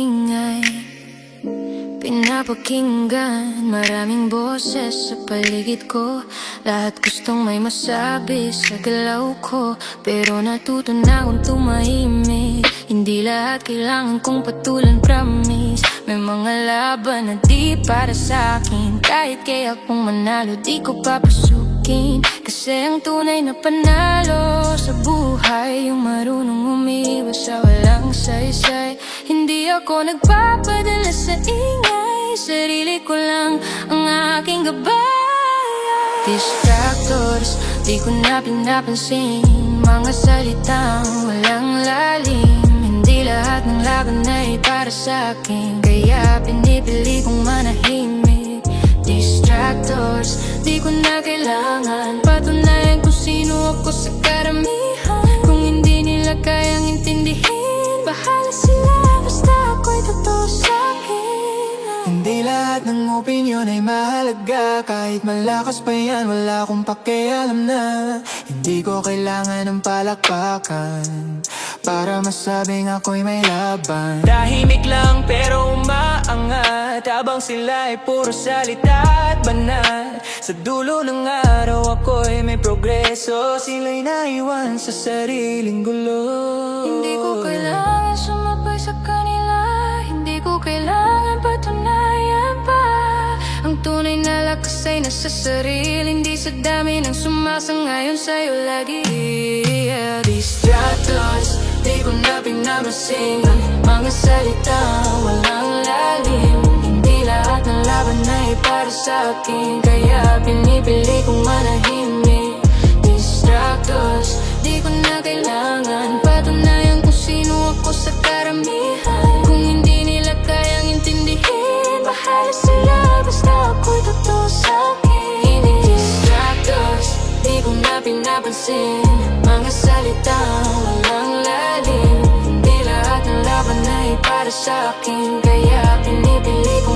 ingay, pinapakinggan, maraming boses sa paligid ko. Lahat gustong may masabi sa galaw ko, pero natuto na akong tumahimik. Hindi lahat kailangan kong patulan, promise. May mga laban na di para sa'kin, kahit kaya kung manalo di ko papasukin. Kasi ang tunay na panalo sa buhay, yung marunong umiwas sa walang saysay. Hindi ako nagpapadala sa ingay, sarili ko lang ang aking gabay. Distractors, di ko na pinapansin, mga salitang walang lalim. Hindi lahat ng laban ay para sa'kin, kaya pinipili kong manahimik. Distractors, di ko na kailangan patunayan kung sino ako sa karamihan. Kung hindi nila kayang intindihin, bahala sila, basta ako'y totoo sa'kin. Hindi lahat ng opinyon ay mahalaga, kahit malakas pa yan, wala akong pakialam na. Hindi ko kailangan ng palakpakan para masabing ako'y may laban. Tahimik lang pero umaangat, habang sila ay puro salita at banal. Sa dulo ng araw ako'y may progreso, sila'y naiwan sa sariling gulo. Hindi ko kailangan sumabay sa kanila, hindi ko kailangan patunayan pa. Ang tunay na lakas ay nasa sarili, hindi sa dami ng sumasangayon sa'yo lagi. Distractors, di ko na pinamasin, mga salita walang lalim. Hindi lahat ng laban ay para sa'kin, kaya pinipili kong manahimik. Distractors, di ko na kailangan patunayan kung sino ako sa karamihan. Kung hindi nila kayang intindihin, bahala sila, basta ako'y totoo sa'kin. Distractors, di ko na pinapansin, mga salita walang lalim. Hindi lahat ng laban ay para sa'kin, kaya pinipili kong